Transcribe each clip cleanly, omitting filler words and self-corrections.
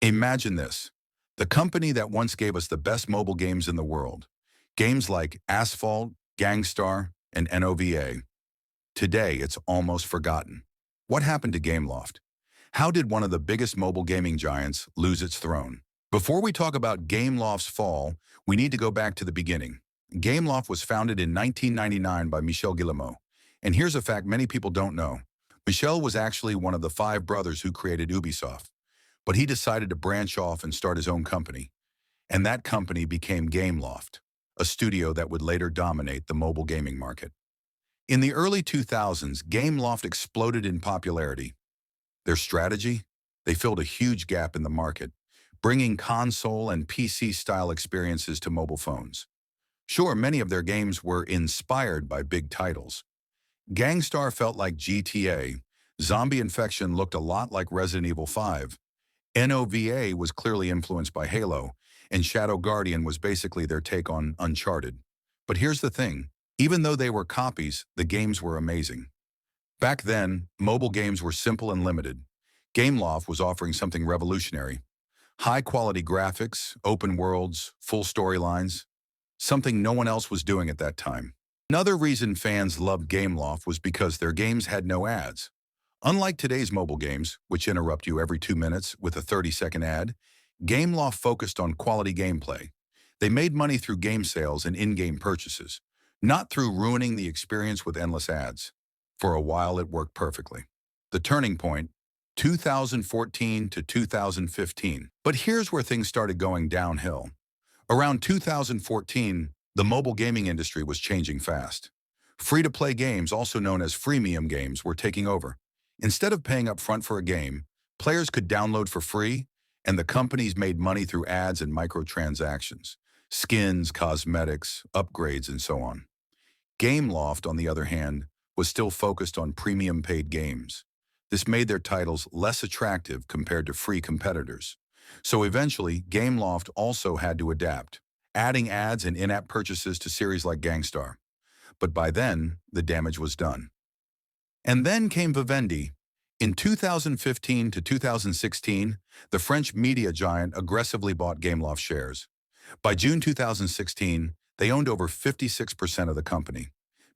Imagine this. The company that once gave us the best mobile games in the world. Games like Asphalt, Gangstar, and N.O.V.A. Today, it's almost forgotten. What happened to Gameloft? How did one of the biggest mobile gaming giants lose its throne? Before we talk about Gameloft's fall, we need to go back to the beginning. Gameloft was founded in 1999 by Michel Guillemot. And here's a fact many people don't know. Michel was actually one of the 5 brothers who created Ubisoft. But he decided to branch off and start his own company. And that company became Gameloft, a studio that would later dominate the mobile gaming market. In the early 2000s, Gameloft exploded in popularity. Their strategy? They filled a huge gap in the market, bringing console and PC-style experiences to mobile phones. Sure, many of their games were inspired by big titles. Gangstar felt like GTA, Zombie Infection looked a lot like Resident Evil 5, N.O.V.A. was clearly influenced by Halo, and Shadow Guardian was basically their take on Uncharted. But here's the thing, even though they were copies, the games were amazing. Back then, mobile games were simple and limited. Gameloft was offering something revolutionary. High-quality graphics, open worlds, full storylines, something no one else was doing at that time. Another reason fans loved Gameloft was because their games had no ads. Unlike today's mobile games, which interrupt you every 2 minutes with a 30-second ad, Gameloft focused on quality gameplay. They made money through game sales and in-game purchases, not through ruining the experience with endless ads. For a while, it worked perfectly. The turning point, 2014 to 2015. But here's where things started going downhill. Around 2014, the mobile gaming industry was changing fast. Free-to-play games, also known as freemium games, were taking over. Instead of paying up front for a game, players could download for free, and the companies made money through ads and microtransactions, skins, cosmetics, upgrades, and so on. Gameloft, on the other hand, was still focused on premium paid games. This made their titles less attractive compared to free competitors. So eventually, Gameloft also had to adapt, adding ads and in-app purchases to series like Gangstar. But by then, the damage was done. And then came Vivendi. In 2015 to 2016, the French media giant aggressively bought Gameloft shares. By June 2016, they owned over 56% of the company.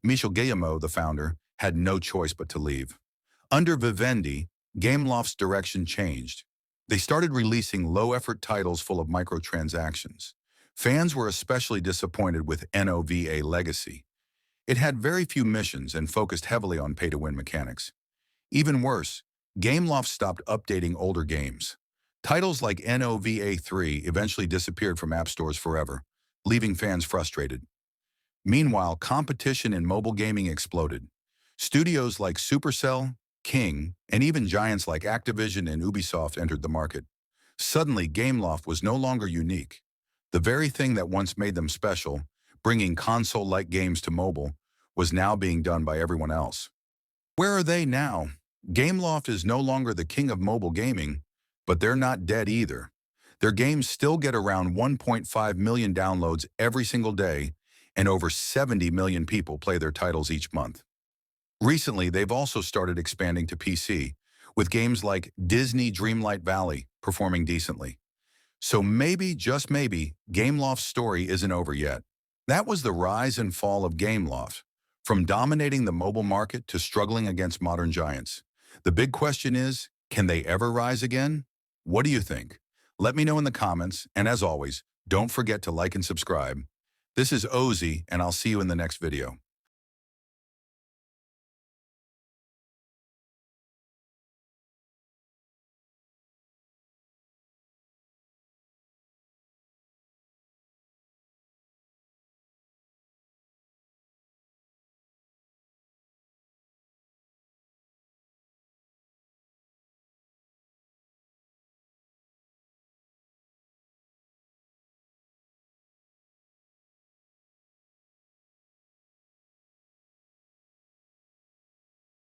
Michel Guillemot, the founder, had no choice but to leave. Under Vivendi, Gameloft's direction changed. They started releasing low-effort titles full of microtransactions. Fans were especially disappointed with N.O.V.A. Legacy. It had very few missions and focused heavily on pay-to-win mechanics. Even worse, Gameloft stopped updating older games. Titles like N.O.V.A. 3 eventually disappeared from app stores forever, leaving fans frustrated. Meanwhile, competition in mobile gaming exploded. Studios like Supercell, King, and even giants like Activision and Ubisoft entered the market. Suddenly, Gameloft was no longer unique. The very thing that once made them special, bringing console-like games to mobile, was now being done by everyone else. Where are they now? Gameloft is no longer the king of mobile gaming, but they're not dead either. Their games still get around 1.5 million downloads every single day, and over 70 million people play their titles each month. Recently, they've also started expanding to PC, with games like Disney Dreamlight Valley performing decently. So maybe, just maybe, Gameloft's story isn't over yet. That was the rise and fall of Gameloft, from dominating the mobile market to struggling against modern giants. The big question is, can they ever rise again? What do you think? Let me know in the comments, and as always, don't forget to like and subscribe. This is Ozzy, and I'll see you in the next video.